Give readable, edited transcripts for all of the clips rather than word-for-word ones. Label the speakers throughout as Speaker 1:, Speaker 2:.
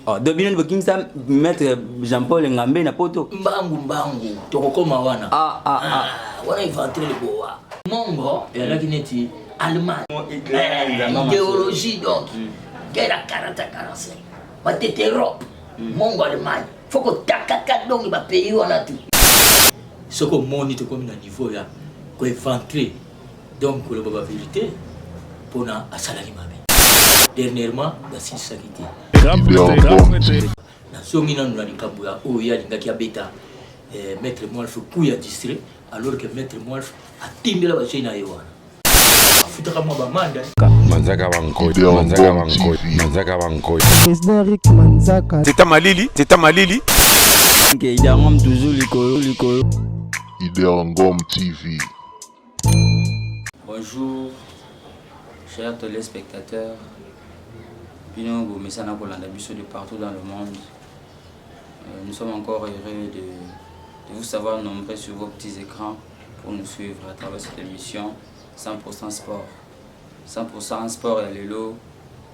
Speaker 1: Oh, domine le king ça mettre Jean-Paul Ngambe na poto.
Speaker 2: Mbangu. Tokokoma wana. Wana inventé le boa. Mongo, et là qui n'est Allemagne. Idéologie donc. Guerre à 40-45. Va t'être Europe. Mongo Allemagne. Faut que takaka donc va payer wana tout. Ce qu'on monite comme un niveau là, qu'on inventé donc le baba vérité pour na asalali mabe. Dernièrement, dans cette sakité. Na songi na nuna likambo ya oyo ya lingaki abeta maître Mwalf kuya distrait alors que maître Mwalf atimbela ba china yewana. Futaka mwa ba manda.
Speaker 3: Manzaka Bankoy.
Speaker 4: Esderik Manzaka.
Speaker 3: Teta Malili.
Speaker 1: Que Iderangom toujours likolo.
Speaker 5: Iderangom TV.
Speaker 1: Bonjour, chers téléspectateurs. Nous de partout dans le monde. Nous sommes encore heureux de vous savoir nombreux sur vos petits écrans pour nous suivre à travers cette émission 100% sport. 100% sport et l'élo.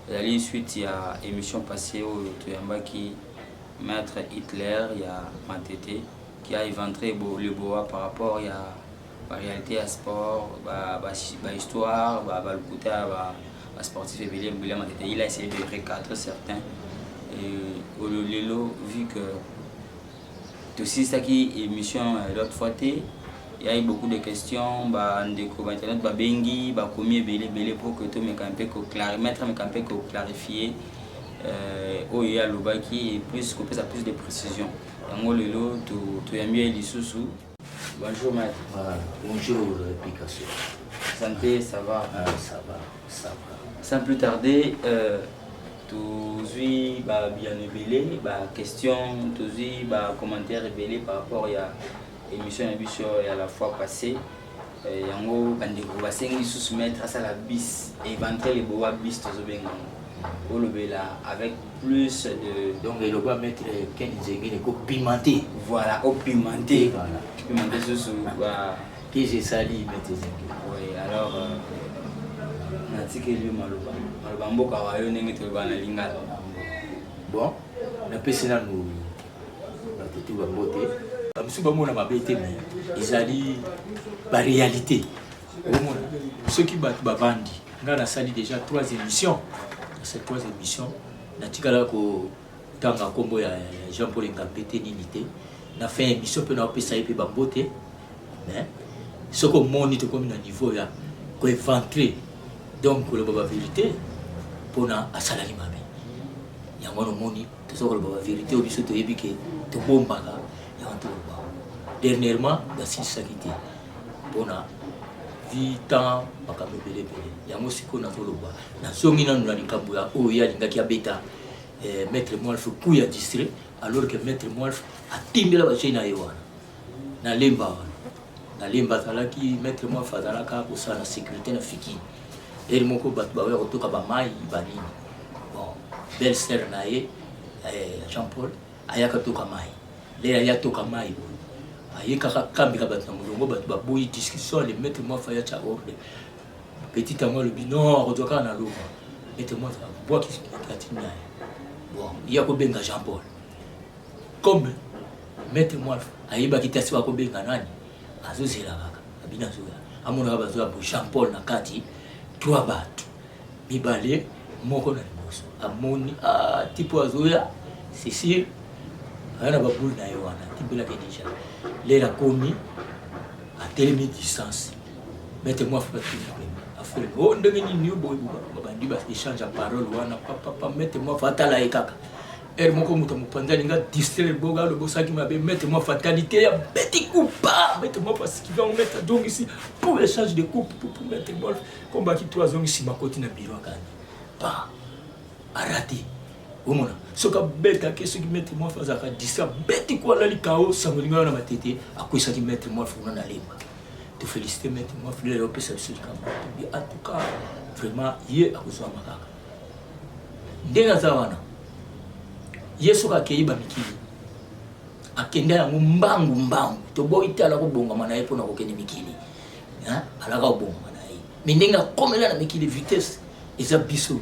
Speaker 1: La suite, il y a émission passée où qui Maître Hitler, il y a Matete qui a inventé le boa par rapport à la réalité à sport, à histoire, à sportif et il a essayé de recadrer certains. Et Lelo, vu que aussi ça qui émission l'autre fois, il y a eu beaucoup de questions, internet, bengi, commis belé pour que tout me clarifier. Il y a le qui est plus plus de précision. Donc Lelo, tu as mis les sous. Bonjour maître.
Speaker 2: Bonjour Picasso.
Speaker 1: Santé, ça va?
Speaker 2: Ça va.
Speaker 1: Sans plus tarder, tous bien ébélé, question, tous commentaires ébélés par rapport à l'émission à la fois passée. Yango bandeko basengi soumettre à la bis et ventrer les bois bis tous bien avec plus de
Speaker 2: donc il va mettre Kenzengine ko pimenté.
Speaker 1: Voilà, au pimenté. Pimenté sous
Speaker 2: qui j'ai sali mettre Zengine.
Speaker 1: Oui, alors natikeli maloba mboka wayo ndenge tolobana lingala
Speaker 2: bon na pesena nous na tutu ba mbote bamusu bamona mabete mais ezali ba réalité omona ceux qui battent bavandi nga na sali déjà 3 émissions. Dans ces 3 émissions natikala ko tanga kombo ya Jean-Paul Ngambete ninité na fait émission pe na pesa yepe ba mbote mais ce qu'on monite comme na niveau ya ko inventé donc le baba vérité pour na asalali mabe yango no moni to so le baba vérité au biso to yebike to bombaka ya to ba dernièrement dans cette sakité pour na vitan makambe belé yango siko na to loba na songi na nuna likambo ya oyo ya lingaki abeta maître Mwalf kuya distrait alors que maître Mwalf atimbela ba china yewana na lemba talaki maître Mwalf azalaka ko sa na sécurité na fiki. Et mon copain va retourner à Bamaï, Banini. Bon, belle sœur naïe, Jean-Paul, ayakato kamai. Les ayato kamai. Ayekaka kambika batamulongo batbaboui discussion les mettre moi faya cha ordre. Petit amour le binor odoka na lova. Mettez-moi ça bois qui katina. Bon, il y a ko benga Jean-Paul. Comme mettez-moi ayeba kitasi wa ko benga nani? Azozela kaka. Abina zoya. Amona bazoya Jean-Paul na kati. 3 bateaux. Mibale, moko na liboso. Amoni, tipo azoya, Cécile, rien à baboule na yoana, tipo la déjà. L'air a commis, à telle distance. Mettez-moi faire affaire. Oh, ndengeni ni boy bandi bas échange à parole wana papa mettez-moi fatala ekaka. Er moko muta mupanda linga distraire boga le bossa qui m'avait mettez-moi fatalité ya petit coup pas mettez-moi parce qu'il va en mettre donc ici pour l'échange de coupe pour mettre moi combat qui 3 ans ici ma côté na bureau kani pas arrêté au monde ce que bête que ce qui mettez-moi faza ka disa bête quoi là li chaos sangolinga na matete à quoi ça qui mettez-moi fona na lemba te féliciter mettez-moi fleur européen ça sur le en tout cas vraiment hier à cause makaka ndenga zawana Yesu kakeiba mikili akenda yango mbangu to boita la ko bonga mana yepo na ko kene mikili hein alaka ko bonga mana yi mindenga komela na mikili vitesse eza biso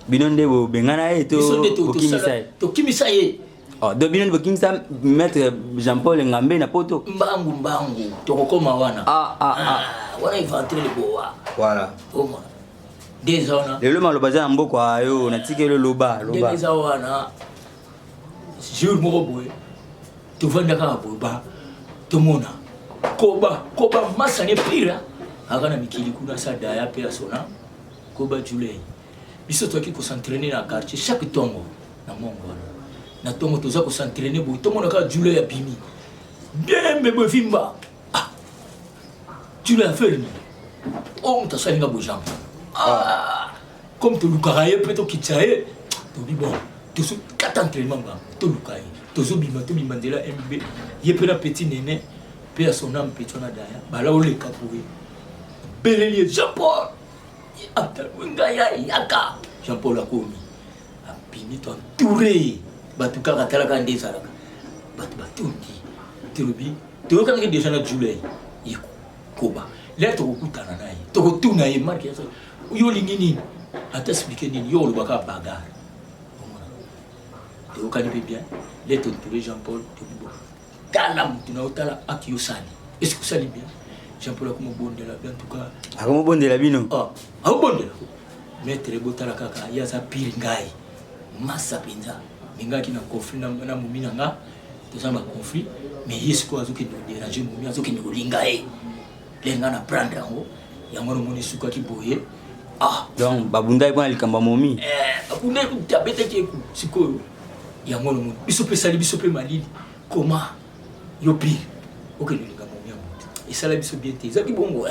Speaker 6: binonde bo bengana e to
Speaker 2: kimisa ye
Speaker 6: oh do binonde bo kimisa maître Jean-Paul Ngambe na poto
Speaker 2: mbangu to kokoma wana wana inventé le boa
Speaker 6: voilà
Speaker 2: oma dezona
Speaker 6: lelo malobaza mboko ayo na tikelo loba
Speaker 2: deza wana jour moko boye to vanda ka boba to mona koba masa ne pira akana mikili kuna sada ya pe sona koba jule biso to ki ko s'entraîner na quartier chaque tongo na mongo na tongo to za ko s'entraîner bo to mona ka jule ya bimi bien me bo vimba jule a fait on ta salinga bo jambe comme to lukaraye pe to kitsaye to bi bon to so 4 entraînements to lukaye to zo bima to bimandela MB yepe na petit nene pe a son âme petit na daya bala o le kapoué belelier Jean-Paul Abdel Ngaya yaka Jean-Paul akomi apini to entouré batuka katala ka ndeza laka batundi terubi to ka ngi déjà na July yiko koba là to kutana naye to kutuna ye marque yo lingini ata expliquer nini yo lo baka bagarre to ka ni bien là to entouré Jean-Paul to bo kala mutu na otala akiyo sali est-ce que ça li bien Jean-Paul a comme bondela en tout cas
Speaker 6: a comme bondela bino
Speaker 2: bondela maître botala kaka ya za pire ngai massa pinza ngaki na conflit na mumina nga to za ma conflit mais yesu ko azuki no déranger mumina azuki no lingae lenga na prendre ngo ya ngoro moni suka ki boye
Speaker 6: donc babunda ibona likamba momi
Speaker 2: babunda ku tabete ki ku siko ya ngoro moni biso pe sali biso pe malili comment yo pire OK no linga momi et ça la biso bien te zaki bongo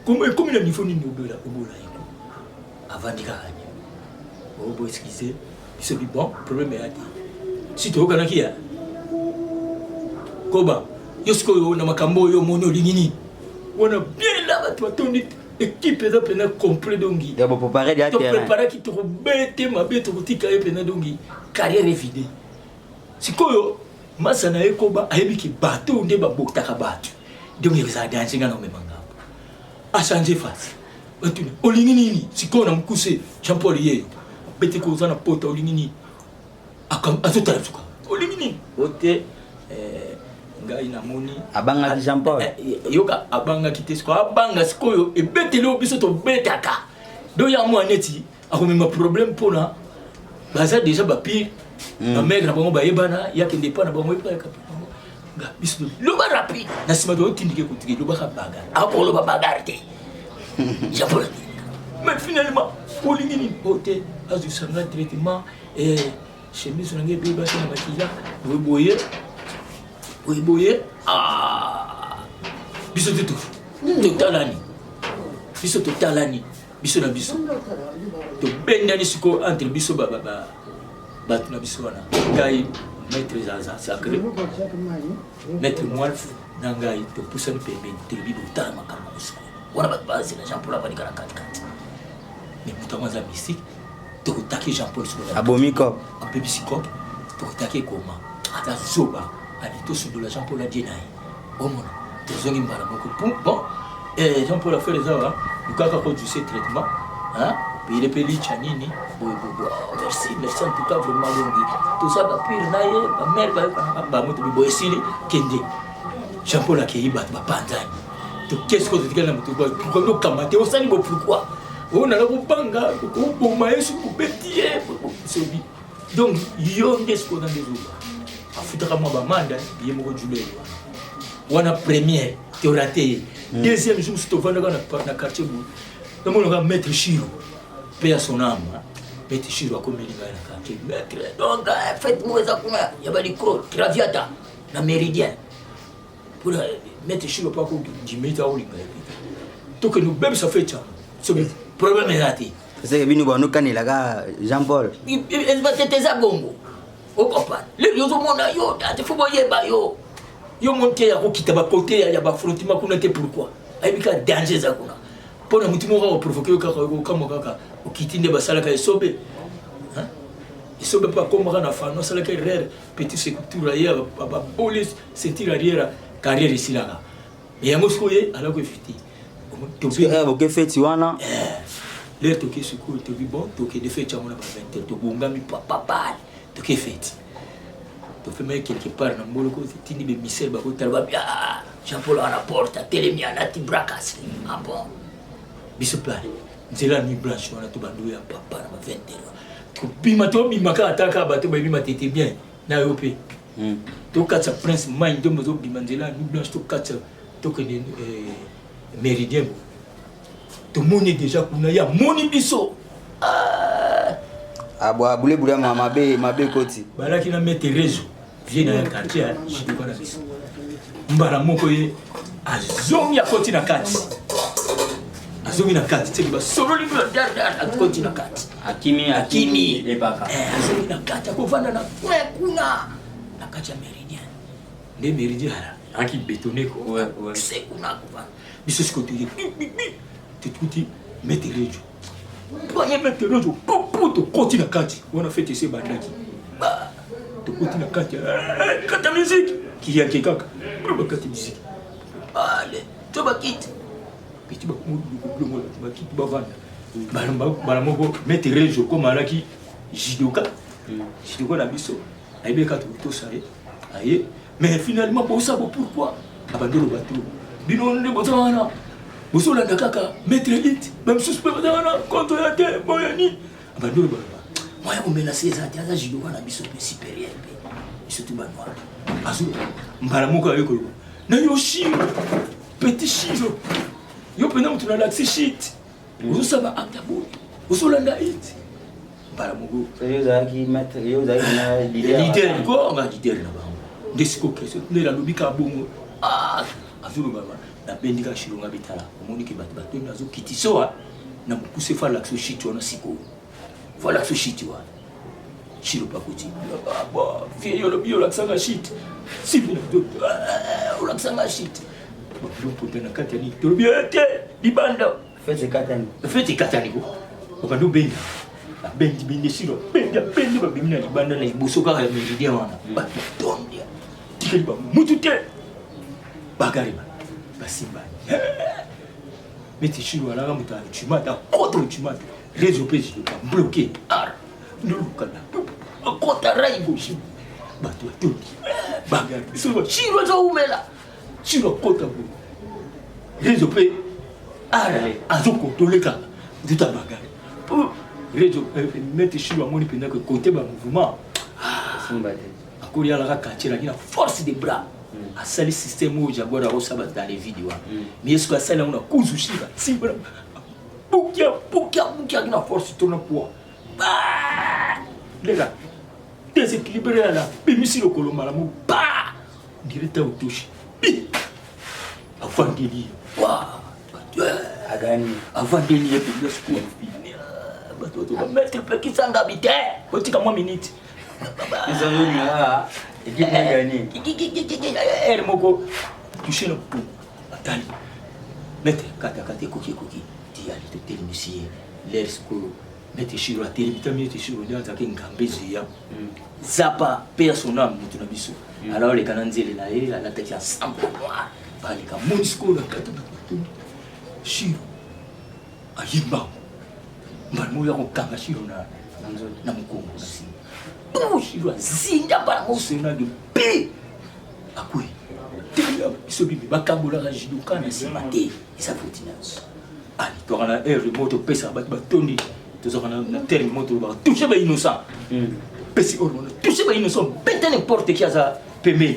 Speaker 2: comme na niveau ni obola yiko avant dikanya bo excusez biso bi bon problème ya ti si to kana kia koba yosko yo na makambo yo mono lingini wana bien là batu batoni équipe za pena complet dongi
Speaker 6: ya bo préparer dia terrain
Speaker 2: to préparer ki to bete mabeto kutika ye pena dongi carrière vidée sikoyo masana ekoba ayebi ki bato nde babokaka bato donc il za dancing na memanga a changer face batuni olingini sikoyo na mkuse Jean-Paul yeyo bete ko zana pota olingini akam azotala suka olingini ote ngai na moni
Speaker 6: abanga Jean-Paul
Speaker 2: yoka abanga kitesko abanga sikoyo ebete lo biso to betaka do ya mo aneti akomema problème pona baza déjà ba pire na mère na bango ba yebana yake ndepa na bango yebaka nga biso lo ba rapide na sima do tindike ko tike lo ba bagarre akolo ba bagarre te Jean-Paul mais finalement olingini ote azu sanga traitement chemise na ngebe ba na makila boye biso tout totalani biso na biso to bendani siko entre biso batu na biso wana ngai maître zaza sacré maître Mwalf na ngai to pusani pembeni telebi botala makambo siko wana batu basi na Jean-Paul abandika na kati mais pourtant za mystique to taki Jean-Paul siko
Speaker 6: abomi ko
Speaker 2: apebisi ko to taki koma ata zoba habito sur de la Jean-Paul Dienaï. Oh mon, tu as mbala moko bon Jean-Paul a fait les heures du cas quand tu sais traitement puis il est peli chanini merci en tout cas vraiment tout ça va pire naie ma mère va moto bi boesili kende Jean-Paul a qui bat pandani to qu'est-ce que tu dis na moto pourquoi nous kamate on sali pourquoi on a la banga ko maïs ko betier donc yo ndesko dans les eaux afutaka mwa bamanda ye moko Jules wana première te raté deuxième jour to vanda na quartier bu na mona maître Chiro paix à son âme maître Chiro akomelinga na quartier maître donc faites-moi ça comme ya bali cro traviata na méridien pour maître Chiro pas ko dimita olinga to que nous même ça fait ça c'est problème est raté
Speaker 6: c'est que bino bano kanela ka Jean-Paul
Speaker 2: il va tete za bongo o papa le yozo mona yo ate fubo yeba yo monte ya kokita ba côté ya ba frontima kuna te pourquoi ayibika danger za kuna pona mutima ko provoquer kaka okitinde basala ka esobe esobe pa komaka na fano sala ka rere petit secteur ya ba police sentir arrière carrière isilaka et yango skoye ala ko fiti
Speaker 6: to be abo ke feti wana
Speaker 2: l'air toqué sur quoi tu bon toqué de fait tu as mon 20 to bonga mi papa toqué fait tu fais mais quelque part dans mon côté tu dis mais misère ba ko talba bien Jean-Paul à la porte télé mi anati bracas ah bon biso plan nzela ni blanche wana to bandu ya papa na 20 to bima to bima ka ataka ba to ba bima tete bien na yo pe to katsa prince mind to mozo bima nzela ni blanche to katsa to que méridien to moni déjà kuna ya moni biso
Speaker 6: Abwa bule bule mabe koti.
Speaker 2: Balaki na mettre réseau vient dans le quartier je te connais biso mbara moko ye azongi ya koti na kati azongi na kati teki ba solo li na koti na kati akimi
Speaker 6: ebaka
Speaker 2: azongi na kati akovanda na kuna na kati ya méridien nde méridien aki bétonné ko c'est kuna kovanda biso siko tu tuti mettre réseau Boye mettre réseau pour to koti na kati on a fait essayer bandaki to koti na kati kata musique qui y a quelqu'un pour kata musique allez to ba kit petit ba mo ba kit ba vanda ba moko mettre réseau comme alaki jidoka na biso aibe ka to sare aye mais finalement pour ça pourquoi abandolo bato bino ne bozana bosola ndakaka mettre hit même suspect bozana contre ya te moyani abandolo ba moya ko menacer ça tia jidoka na biso supérieur surtout banwa azu mbala moko ayeko na yo shiro petit shiro yo pena mutuna laxi shit uzosaba aktabu usolanda hit mbala moko
Speaker 6: yo zaki mettre yo zaki na
Speaker 2: leader ko nga leader na ba ndesiko question ne la lobika bongo azu baba na bendika shiro nga bitala omoni ke bato nazo kitisoa na mukuse fa laxi shit ona siko voilà ce shit wa Chiro pakoti bah vieux le bio la sanga shit si bien la sanga shit le pote na katani to bien te di banda
Speaker 6: fete katani
Speaker 2: ko okando benga la bendi bindi siro bendi ba bimina di banda na ibusoka ya méridien wana ba tondia tikeli ba mutu te bagari ba simba meti shiro ala muta chimata koto chimata réseau page bloqué ar nulukana akota raibo shi bato tuti bagari so shiro za umela shiro kota bu réseau page ar azoko toleka duta bagari réseau meti shiro amoni penda ko côté ba mouvement
Speaker 6: simbate
Speaker 2: akuri ala kakachira kina force de bras asali système où jagora osaba dans les vidéos mais est-ce que asali on a kuzu shira simbra Poukia na force tourne poids. Les gars, déséquilibré là, bémissi le colomba là, bah, direct au touche. Avant de lire, waouh, avant de lire, le school, tu vas mettre le petit sang d'habiter, petit comme 1 minute.
Speaker 6: ils ont eu là, et qui a gagné.
Speaker 2: Elle m'a touché le pot, attends, mettez kata cookie. Ali to telemisie l'air school mete shiro atelemita mete shiro ndanza ke ngambezi ya zapa personnel mutu na biso alors les kananzele na ye ala taki ensemble bali ka mon school na kata shiro ayimba mbamo ya ko kanga shiro na mukongo na si shiro zinda para mo sena de pe akui tela biso bibi bakambola la jiduka na simate isa fotinance ali to kana air moto pesa bat batondi to zo kana na terre moto ba toucher ba innocent pesi hormone toucher ba innocent bête n'importe qui a ça peme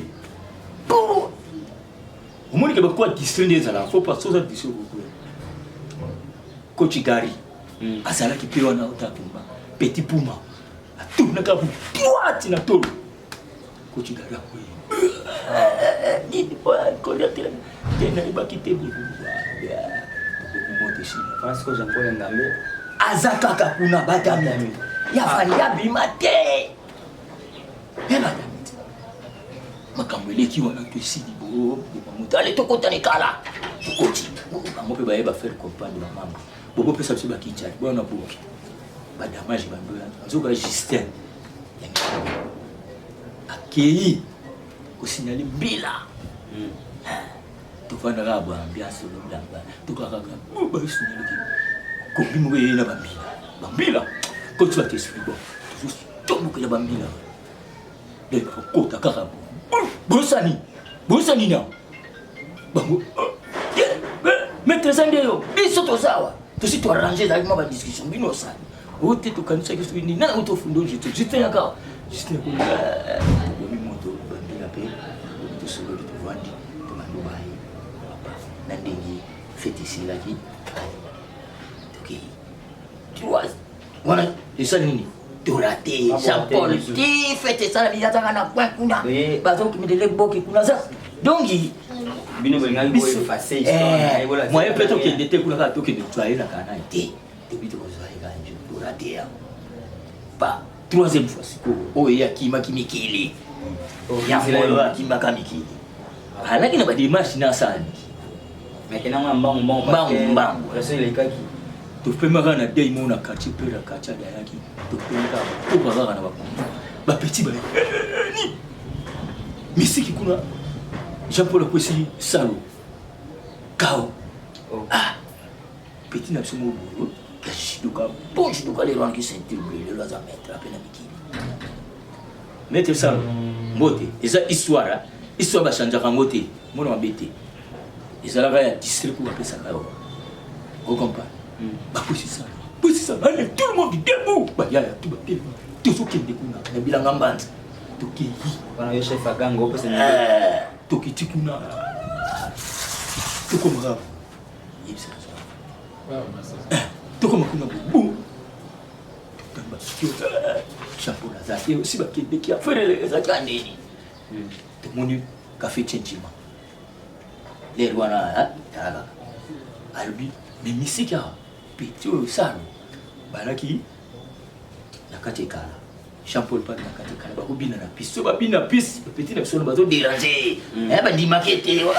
Speaker 2: pour au moins que ba quoi distraire ça faut pas ça distraire beaucoup coach gari asala ki pio na utatumba petit puma atuna ka bu droite na tolo coach gari ko dit pas ko ya tena ibaki tebu
Speaker 6: parce que Jean-Paul Ngambe
Speaker 2: azakaka kuna batami ya fali ya bimate ya batami makambo eleki wana to esili bo moto ale tokotane kala tokoti bango mpe bayeba faire comprendre bamama bobo pesa biso bakichari bona boki badamage bandoya nzoka Justin akei kosignale mbila tofanda ka ba ambiance lo ndamba tokaka ba signale ki Kobimo ye na bambila. Bambila. Quand tu vas t'expliquer bon. Tu vas la bambila. Le kota kaka. Bosani. Bosani na. Bango. Maître Sandeo, biso sawa. Tu tu arranger avec ma discussion bino ça. O te to kanisa que ni na auto fundo je te encore. Juste ko mi moto bambila pe. Tu solo de vandi. Tu mando bai. Na ndingi fête ici là qui. OK. Tu vois. Voilà, c'est ça nini. Dorate, Jean-Paul, tu fais ça la vie na point kuna. Bazo qui me délègue boki kuna ça. Donc
Speaker 6: bino benga ibo effacer histoire.
Speaker 2: Moi peut-être qu'il était kuna ka to que tu as na kana té. Depuis to ça ega nje dorate. Pas troisième fois siko. O ya kima kimikili. Ya moyo kimba kamikili. Lakini ba dimanche na sana.
Speaker 6: Maintenant mbang
Speaker 2: Mbang.
Speaker 6: Reste les kaki.
Speaker 2: Tu peux me rendre des mots na quartier peu la quartier d'Ayaki. Tu peux me rendre ba petit ba. Mais c'est qui kuna Jean-Paul Kwesi Salo. Kao. Ah. Petit n'a sumo boulot. Kashiduka, bon shiduka les rangs qui s'intégrent les lois à mettre à peine amiki. Mettre ça moté. Et ça histoire, histoire va changer en moté. Mon embêté. Et ça va être district pour appeler ça là. Vous comprenez? Bah c'est ça. Oui c'est ça. Allez tout le monde debout. Bah ya tout va bien. Tout ce qui est découvert. Na bilanga mbanda. Tout qui.
Speaker 6: Bana yo chef agango parce
Speaker 2: que tout qui tikuna. Tout comme ça. Il ça. Tout comme kuna boum. Tamba chapeau là ça. Et aussi bah qui a fait les zakandeni. Tout le monde café tchenchima. Les wana là. Albi mais misika petit salo balaki nakati kala Jean-Paul pas nakati kala ba kubina na piste ba bina piste petit na biso ba zo déranger ba ndi maquette wa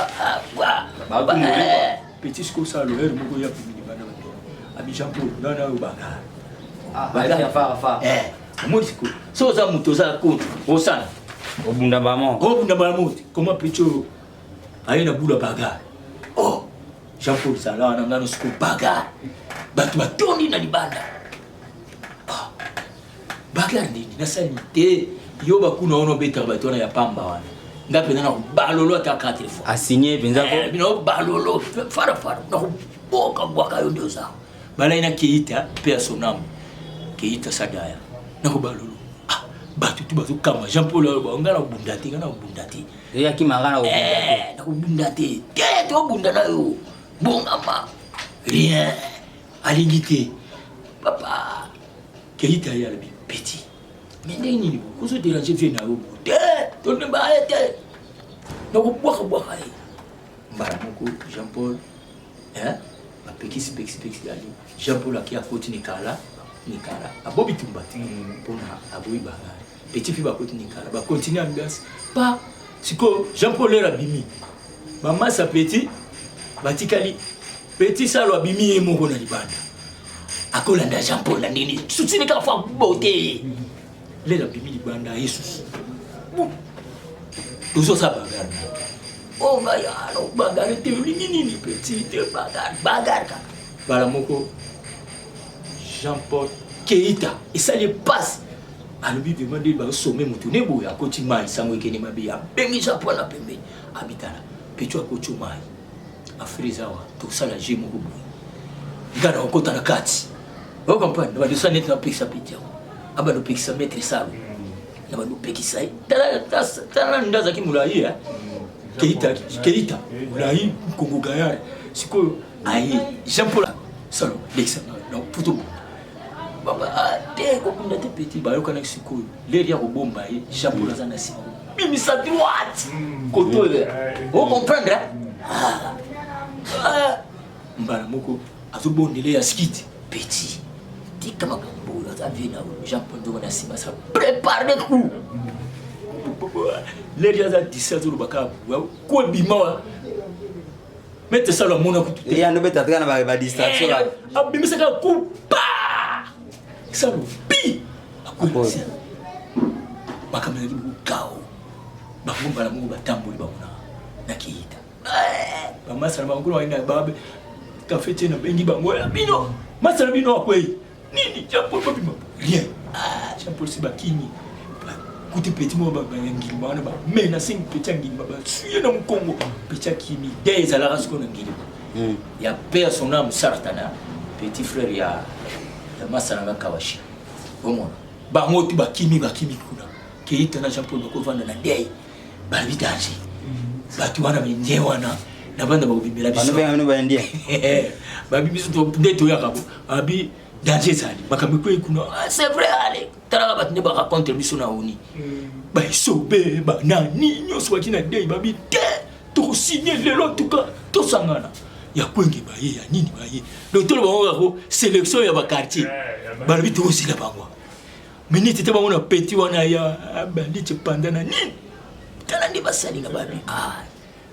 Speaker 2: petit ko salo er moko ya kumini bana ba abi Jean-Paul nana ubaka
Speaker 6: baga fa
Speaker 2: moi siko so za muto za ko osana
Speaker 6: obunda ba mo
Speaker 2: comment plutôt ayena bula baga Jean-Paul Sala na ngano siku baga. Batu batoni na libanda. Baga nini na sanité. Yo bakuna ono beta batona ya pamba wana. Ngape na balolo ta 4 fois.
Speaker 6: A signé penza ko.
Speaker 2: Bino balolo fara na boka boka yo ndio sawa. Bala ina Keita personnam. Keita Sadaya. Na ko balolo. Batu tu bazo kama Jean-Paul ngana bundati.
Speaker 6: Ya ki magana
Speaker 2: na ko bundati. Ke to bundana yo. Bon maman, rien, aligité, papa, qui est allé petit. Mais n'est-ce pas, vous êtes dérangé, vous êtes au bout. Ton ne va être. Donc, boire. Jean-Paul, hein, ma petit Jean-Paul qui a continué Kala, à Bobby Tumbati, pour la Boïba. Petit fille va continuer Kala, va continuer à ambiance. Pas, c'est que Jean-Paul est abîmé. Maman, sa petit. Batikali petit salo abimi moko na libanda akola nda Jean-Paul na nini sutini ka fa bote le la bimi libanda Jesus tuzo sa bagar oh ngaya no bagar te nini petit te bagar ka bala moko Jean-Paul Keita et ça les passe alobi demande ba sommet mutu ne boya ko ti mai samwe kene mabe ya bengi Jean-Paul na pembe habitala pecho ko chumai Afrizawa tout ça la j'ai moko ngana okota na kati o comprendre ba dosa net na pekisa pitia aba do pekisa mettre ça na ba do pekisa tala ndaza ki mulai Keita mulai Congo Gayar siko ai Jean-Paul salo lexa no puto baba te ko kunda te petit ba yo kana siko leri ya ko bomba Jean-Paul azana sima bimi sa droite koto o comprendre mbala moko azobondele ya skit petit tika makambo azavina Jean-Paul ndona sima sa prépare le coup les gens a dit ça sur le baka ko bima mette ça le mona kutu
Speaker 6: ya no beta kana ba distraction la
Speaker 2: abimisa ka coup pa ça le pi akosi bakamela du kao bakumba la mungu batambuli bamona nakita bamasa na bangu ina babe kafete na bengi bango ya bino masala bino quoi nini Jean-Paul babima rien ah Jean-Paul c'est bakini côté petit mo ba ngili ba na ba mena 5 petit ngili ba suye na Congo petit kimi des à la race ko ngili ya père son âme sartana petit frère ya masala kawashi bon ba ngoti bakimi kuna keita na Jean-Paul ko vanda na dei ba vidaji ba tuana minyewana na banda ba bibela biso
Speaker 6: bano ba ndia
Speaker 2: ba bibiso to ndeto ya kabo abi danger sali makamiko kuna c'est vrai allez tala ba tne ba raconter biso na oni ba sobe ba nani nyoso wakina dei ba bi te to signer lelo en tout cas to sangana ya kwenge ba ye ya nini ba ye donc to ba ko sélection ya ba quartier ba bi to aussi la bangwa minute te ba mona petit wana ya bandit pendant nini tala ndi basali na ba bi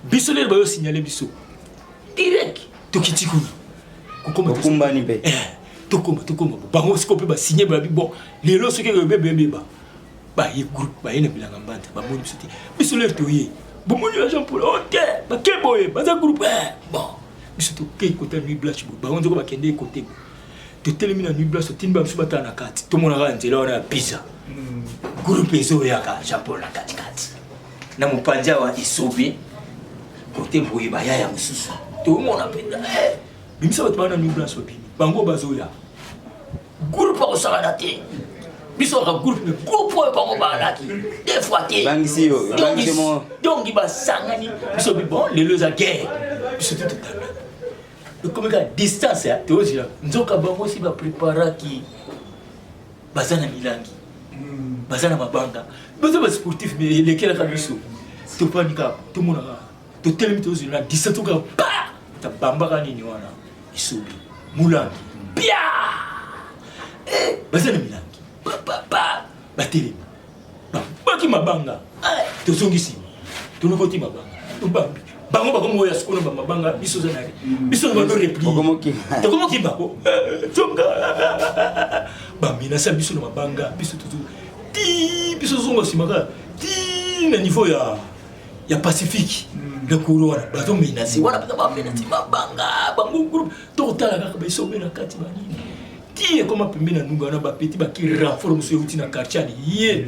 Speaker 2: biso le ba yo signaler biso direct to kitikuna
Speaker 6: kokomba ni pe
Speaker 2: tokoma bango sikope ba signer ba bon lelo soki bebe ba ye groupe ba ye na bilanga mbanta ba moni biso te biso le to ye bo moni Jean-Paul OK ba keboye ba za groupe bon biso to ke côté nuit blanche ba on ko ba kende côté to telemi na nuit blanche tin ba biso ba ta na kati to mona ka nzela wana pizza groupe ezo ya ka Jean-Paul na kati na mupanja wa isobe côté boye ba ya mususu to mona penda bimisa ba na nuit blanche ba bango bazoya groupe ko sala te biso ka groupe mais groupe bango ba laki des fois te
Speaker 6: bangisi yo
Speaker 2: donc ba sangani biso bi bon les loza guerre biso tout tala le comme ka distance ya te aussi nzoka bango si ba prépara ki bazana milangi bazana mabanga bazo ba sportif mais lesquels ka biso to panika to mona to telemi to aussi na 17 ka pa ta bamba ka nini wana isubi mulangi bia bazana milangi bateli baki mabanga to zongisi to nokoti mabanga to bambi bango bakomo ya sikona mabanga biso zanari biso ba do repli to komo kimbako zonga bamina sa biso na mabanga biso to ti biso zonga simaka ti na niveau ya Pacifique le couloir bato menacé wana ba menacé mabanga bango groupe to tala ka ba iso bena kati banini ti comme pembe na nunga na ba petit ba ki renforce so uti na quartier ye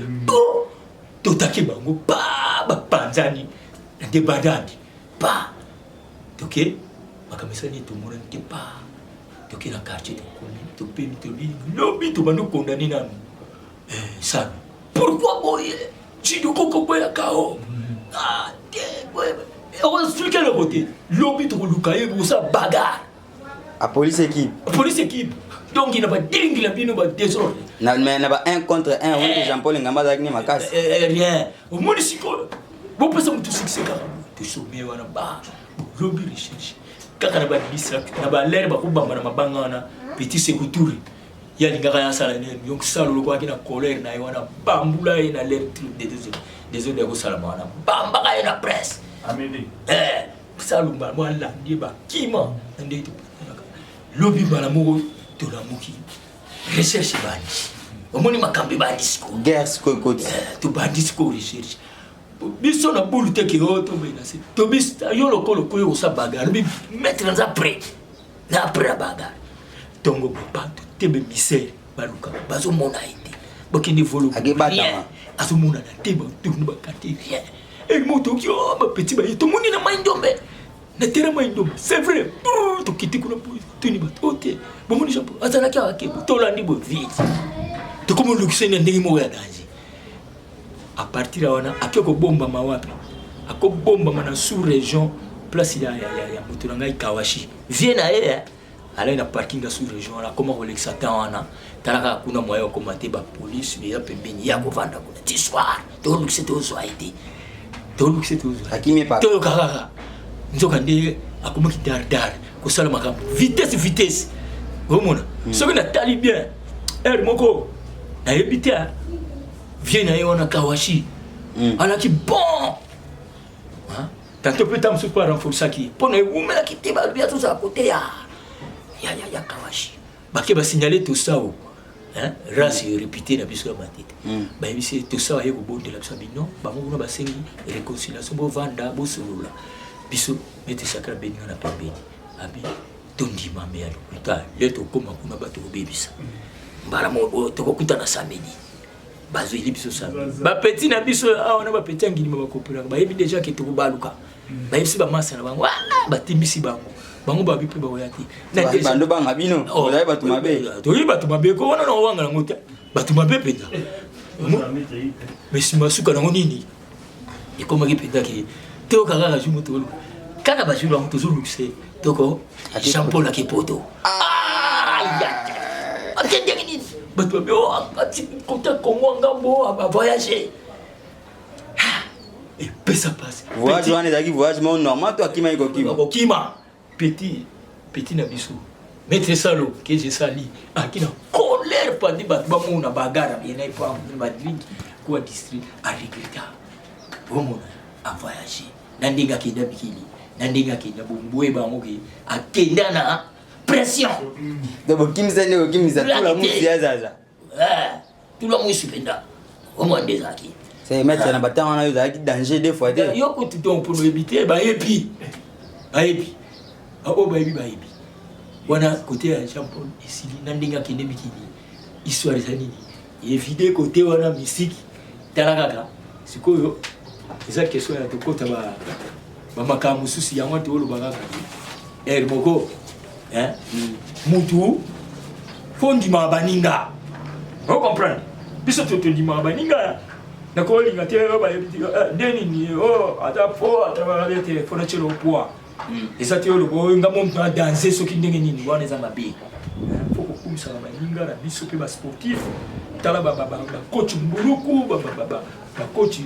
Speaker 2: to take bango ba panzani na de badandi ba toke makamisa ni to mona te ba toke na quartier to komi to pemi to bi lobi to bando condamné nanu ça pourquoi boye tu do koko boya kao on va expliquer le côté. Lobby de Lukaï pour ça bagarre.
Speaker 6: La police équipe.
Speaker 2: Donc il n'a pas dingue la vie, il n'a pas désordre.
Speaker 6: Il n'a pas un contre un. On dit Jean-Paul Ngamba Zagni Makas.
Speaker 2: Rien. Au moins ici, vous pensez que tout ce qui s'est carrément. Tu sommets, on a bas. Lobby recherche. Quand on a pas distraction, on a pas l'air, on a pas bangana. Petit sécurité. Il y a des gars qui sont donc ça le quoi qui na colère na wana bambula ina l'air des autres de salamana bamba ina presse ameni salumba moi la ndiba kima ndeti lobby bala moko to la muki recherche bandi omoni makambi bandi siko
Speaker 6: guerre siko koti
Speaker 2: to bandi siko recherche biso na bulu te ki auto bena se to bista yo lokolo ko yo sa bagarre bi mettre dans après na après la bagarre tongo papa tebe misère baluka bazo mona ite bokindi volo
Speaker 6: agibata
Speaker 2: azo mona na tebe tunu bakati rien et moto ki o ba petit ba to moni na maindombe na terrain maindombe c'est vrai to kiti kuna tuni ba tote bo moni japo azala ki ake to landi bo vite to comme luxe na ndenge mo ya danger à partir wana akeko bomba mawapi akobomba mana sous région place ya moto na ngai Kawashi vient na alors na parking sous région là comment Rolex atana talaka kuna moyo commenter ba police ya pembeni ya kovanda kuna ti soir to luxe to so été to luxe to so
Speaker 6: akime pa
Speaker 2: to kaka nzoka ndi akoma ki dar ko sala makambo vitesse omona soki na tali bien moko na ebita vient na yona Kawashi ala ki bon hein tantôt peut être pas renforcer qui pour ne ou mais qui te ba bien tout ça à côté ya Kawashi baki ba signaler tout ça hein race répété na biso ba tete ba bisi tout ça yeko bonde la biso bino ba mo ba sengi réconciliation bo vanda bo solola biso mete sakra benyo na pembeni abi tondima me ya lokuta le tokoma kuna bato kobebisa mbala mo tokokuta na samedi bazo ili biso samedi ba petit na biso awana ba petit ngini ba kopera ba yebi déjà ke tokobaluka ba yebisi ba masa na bango batimbisi bango ba bipe ba oyati
Speaker 6: na bando banga bino ozayi bato mabe
Speaker 2: toyi bato mabe ko wana na wanga nango te bato mabe penda mais si masuka nango nini ekomaki penda ke teo kaka jumu tolo kaka ba julu to luxe toko Jean Paul Akepoto atendeki ni bato mabe ati kota kongo ngambo ba voyager et puis ça passe
Speaker 6: voyage wana ezalaki voyage mo normal to akima
Speaker 2: kokima petit na biso maître salo que je sali akina colère pandi bato bamona bagara bien pas Madrid quoi district à regretter bomona a voyager nandinga kenda bikini nandinga kenda bombwe bango ke akenda na pression
Speaker 6: de bokimisa tout la musi ya zaza
Speaker 2: tout la musi penda omo ndezaki
Speaker 6: c'est mettre na batanga na yo zaki danger des fois te
Speaker 2: yo ko tuton pour nous éviter ba yepi o ba yebi wana côté ya Jean Paul esili nandinga kende bikini histoire za nini éviter côté wana mystique talakaka sikoyo eza question ya tokota ba makamu susi ya watu olo bagaka moko mutu fondi mabaninga on comprend biso to di mabaninga na ko linga te ba yebi deni ni ata ba téléphone chelo poa eza te olo bo ngamo mpa danser soki ndenge nini wana eza mabe faut ko kumisa baninga na biso pe ba sportif tala ba coach mbuluku ba coach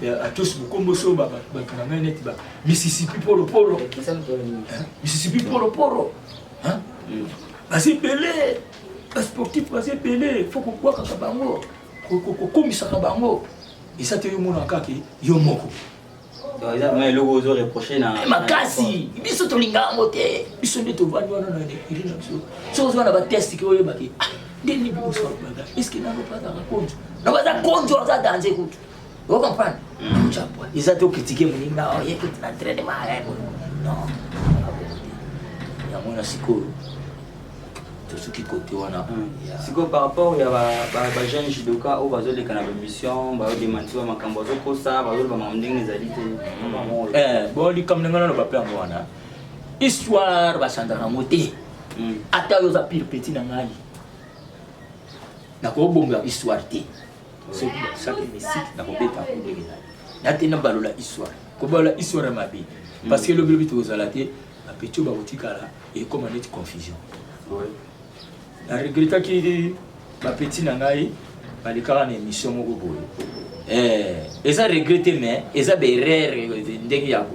Speaker 2: à tous les comboso ba net ba Mississippi polo hein basi belé ba sportif basi belé faut ko kwa kaka bango ko komisa ka bango eza te yo mona kaka yo moko
Speaker 6: mais le gros reproché na
Speaker 2: makasi biso to linga mote biso nde to vandi wana na irina biso so wana ba test ki oyo baki deni biso baga est-ce que na ko pata ka konjo na ba konjo za danger kutu vous comprenez ils ont tout critiqué mon linga oh yeke na traîner ma non ya mona siko to suki côté wana
Speaker 6: siko par rapport ya ba jeune judoka au bazo de kana mission ba démentir makambo zo kosa bazo ba mamndenge zalite
Speaker 2: bon li comme ngana no ba pengo wana histoire ba sandana moté ata yo za pire petit na ngai na ko bomba histoire té c'est ça qui mystique na ko beta ko de na tena balola histoire ko balola histoire mabi parce que le but to zalate a petit ba otikala et comme une confusion na regretta ki ba petit na ngai ba de kala na émission moko boye eza regretter mais eza be erreur ndenge ya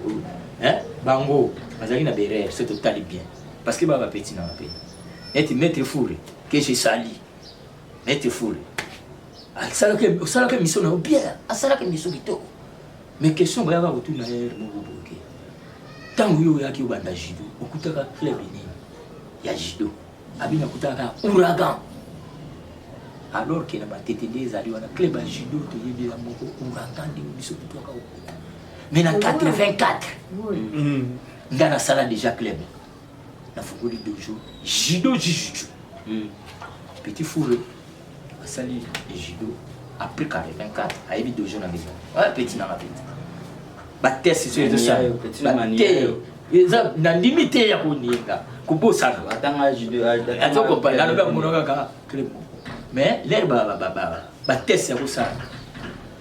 Speaker 2: bango bazaki na be erreur c'est totalement bien parce que ba petit na mabe et mettre fourré que j'ai sali mettre fourré asala ke mission na bien asala ke mission kitoko mais question ba yaka retour na air moko boke tango yo yaki obanda judo okutaka club nini ya judo abina kutaka ouragan alors que na batete ezali wana club ya judo to yebi la moko ouragan ndi biso kutoka okuta mais na 84 ngana sala déjà club na fungoli dojo judo jiu-jitsu petit fourré asali judo après 84 ayebi dojo na maison petit na petit ba test c'est de ça
Speaker 6: petit na manière
Speaker 2: eza na limité ya koninga kubosa
Speaker 6: atanga judo
Speaker 2: atoko pa la ba monoka ka club mais l'air ba test ya kosa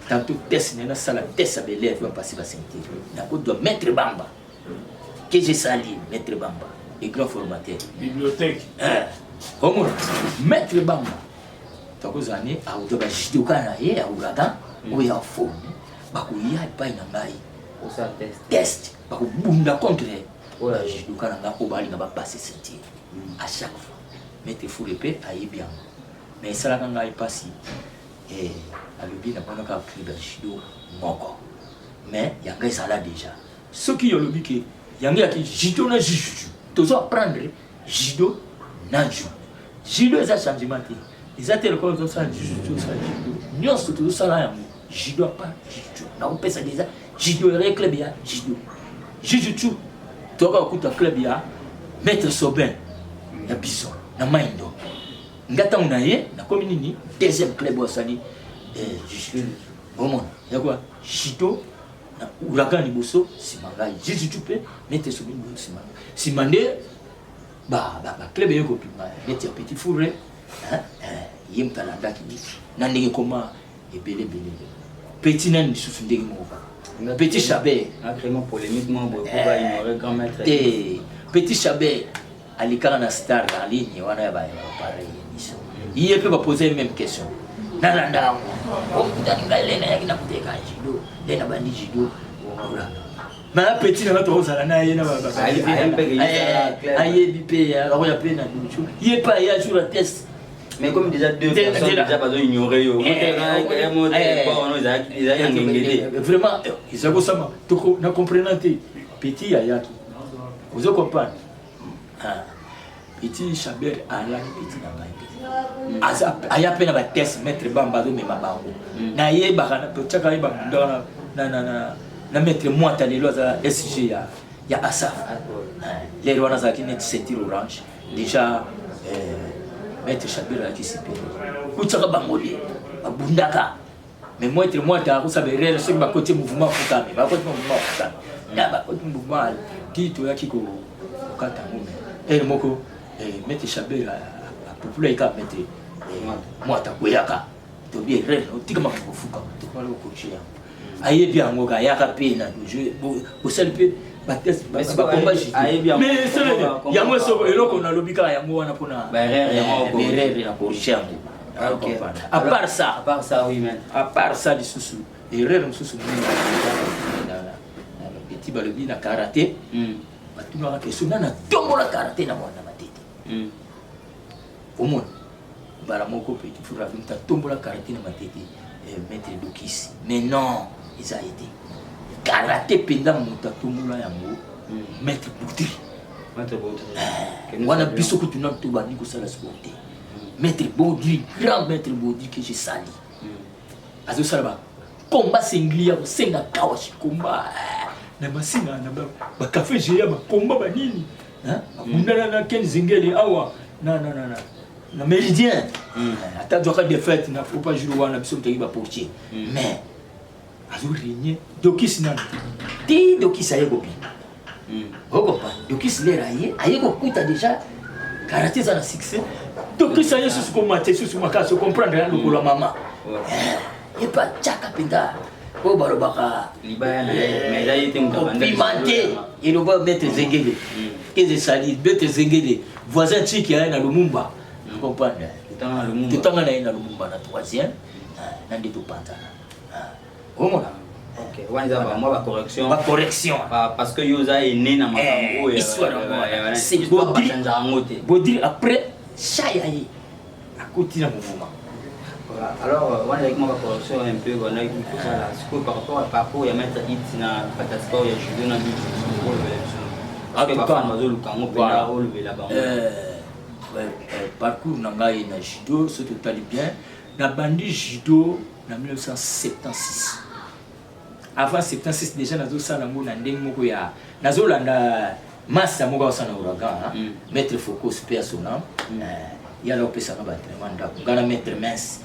Speaker 2: tantôt test na sala test à l'élève va passer ba sentir na ko doit mettre bamba que j'ai sali mettre bamba et grand formateur
Speaker 7: bibliothèque
Speaker 2: comment mettre bamba takozani auto ba jidoka na ye ya uragan o ya fo bakuya pa ina ngai
Speaker 6: o sa
Speaker 2: test bakubunda contre o la jidoka na ngako bali na ba passer sentir à chaque fois mettre fou l'épée aïe bien mais ça la ngai passi et alobi na bana ka club de judo moko mais yanga ça là déjà ce qui yo lobi que yanga ki judo na jiu to so apprendre judo na judo ça changement ils ont tel comme ça judo ça judo nyonso tout ça là judo pas judo na on pesa déjà judo le club ya judo jiu-jitsu to ka kuta club ya maître Sobin ya biso na Maindo ngata unaye na commune deuxième club wasali Bon, il y a quoi? Chito, Ouragan Liboso, Simanga, Jésus Tupé, mettez sur une boule, Simanga. Simandé, club est copié, mettez un petit fourré, yem talanda qui dit, n'en comment, et belé. Petit nan, sous une dégueu, petit chabet.
Speaker 6: Agrément polémiquement, beaucoup va ignorer grand maître.
Speaker 2: Petit chabet, à l'écart d'un star en ligne, on a pareil émission. Il peut poser la même question. Nalanda ngalena yakina kuteka jido dena bandi jido ma petit na to sala na yena ba aye bipé ya ro ya pena duchu yé pas ya sur la test
Speaker 6: mais comme déjà deux personnes déjà pas ignorer yo
Speaker 2: vraiment ils ont ça to na comprenante petit ya yaki vous comprenez petit Chabert ala petit na ngai aya pena ba test maître bamba do mema bango na ye bakana to chaka ye bamba na maître mwata lelo za SG ya Asaf les wana za kine ceinture orange déjà maître Chabert qui s'est payé ku chaka bango li abundaka mais maître mwata ko sabe rere ce ba côté mouvement futami ba côté mouvement futami na ba côté mouvement qui to ya kiko kata ngome moko mettez Chabert à populaire ka mettez moi ta koyaka to bien rêve o tika mafuka to kwa lo kochia aye bien ngoka yaka pena je au seul peu ba test ba combat
Speaker 6: aye bien
Speaker 2: mais c'est ya moi so eloko na lobika ya ngo wana pona
Speaker 6: ba rêve
Speaker 2: na kochia
Speaker 6: OK
Speaker 2: à part ça
Speaker 6: oui man
Speaker 2: à part ça du sous et rêve sous na petit balobi na karaté batuna ka question na tombola karaté na mwana matete omona bara moko petit fura vinta tombola karaté na matete maître Dokis mais non ils a été karaté penda muta tombola yango maître Boudri wana biso ko tuna to bani ko sala sporté maître Boudri grand maître Boudri que j'ai sali azo sala combat singlier ko senga kawashi combat na masina na ba café géant ba combat ba nini hein mundana na ken zingeli awa na méridien attends doka de fête na faut pas jouer wana biso mtaki ba portier mais azo régner Dokis na ti Dokis aye gobi oko pa Dokis le raye aye ko kuta déjà karaté za na succès Dokis aye sous commander sous makaso comprendre le ko la maman et pas chaka pinda o barobaka
Speaker 6: libaya na mais là il était
Speaker 2: pimenté il va mettre zengele et de salir mettre zengele voisin tiki ya na Lumumba comprendre tutanga na Lumumba na troisième na ndito pantana omona
Speaker 6: OK wanza ba moi ba correction parce que yoza est né na makambo
Speaker 2: ya c'est Bodri après chayaye à côté na mouvement.
Speaker 6: Alors, on a avec moi correction un peu, on a eu par rapport à parcours, il y a mettre hit na Patasport, il y a judo na but pour le
Speaker 2: parcours nangai na judo, ce total bien. Na bandi judo na 1976. Avant 76 déjà nazo sala ngo na ndenge moko ya nazo landa massa moko sana Ouragan, mettre focus personnel. Il y a l'opération à l'entraînement d'Akou. Il y a maître mince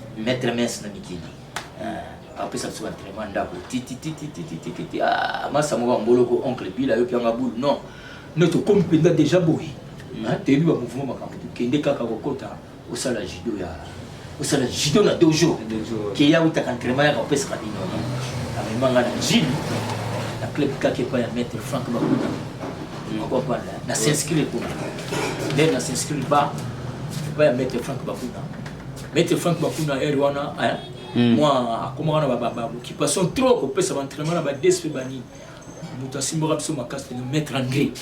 Speaker 2: dans Nikili. Après ça, tu vas l'entraînement d'Akou. Moi, ça m'a dit que oncle Bila, il y a un boule. Non, notre compétence déjà bouillie. Tu as vu un mouvement qui est des caca au côté au salon judo. Au salon judo, na dojo. Qui y a eu un entraînement à l'opération à l'entraînement. La même chose, Gilles, la club qui est maître Franck Bakuna. On comprend là. On s'inscrit pour nous. Là, on s'inscrit pas. Pas mettre Franck Bakuna. Mettre Franck Bakuna et Rwanda, moi, comment on a occupation trop, on peut s'entraîner à des bani. Nous sommes sur ma casse de mettre André,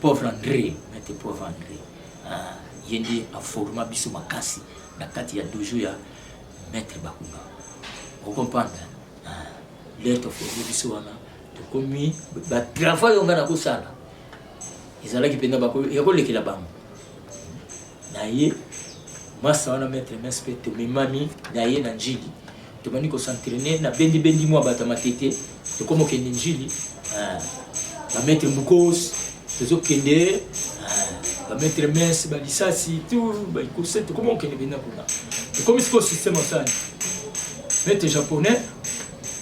Speaker 2: pauvre André, mettre pauvre André. Il y a un format biso ma casse, la carte il y a 2 jours, il y a mettre Bakuna. Vous comprenez? L'aide au format biso wana, de commis, bah travail on a ça là. Ils allaient qui peuvent pas, il y a quoi les qui la banque. Naïe. Moi, ça va mettre mes spectres, mes mamies, d'ailleurs, dans Njili. Tu m'as dit qu'on s'entraînait, na bendi moi, bata ma tété, tu comme au Njili, na mettre Moukos, tu as kende, mettre mince balisasi tout baikosete comment on est kuna comme ce système ça mettre japonais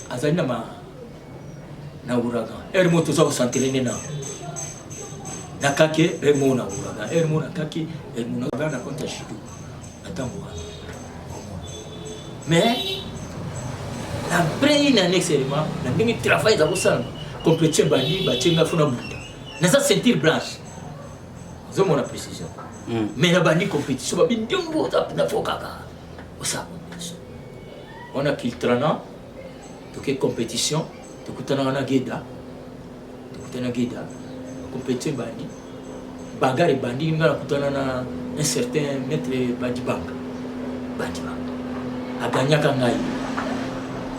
Speaker 2: azali na uragan moto za s'entraîner na kake mo na uragan mo na kake mo na compte shido atango mais la première année seulement na ndenge travail za kusala compléter bali batenga funa bunda na ça sentir blanche zo mona précision mais na bani compétition ba bindongo za na fokaka osa on a kiltrana to ke compétition to kutana na geda compétition bani bagare bandi ngala kutana na un certain maître badibanga aganyaka ngai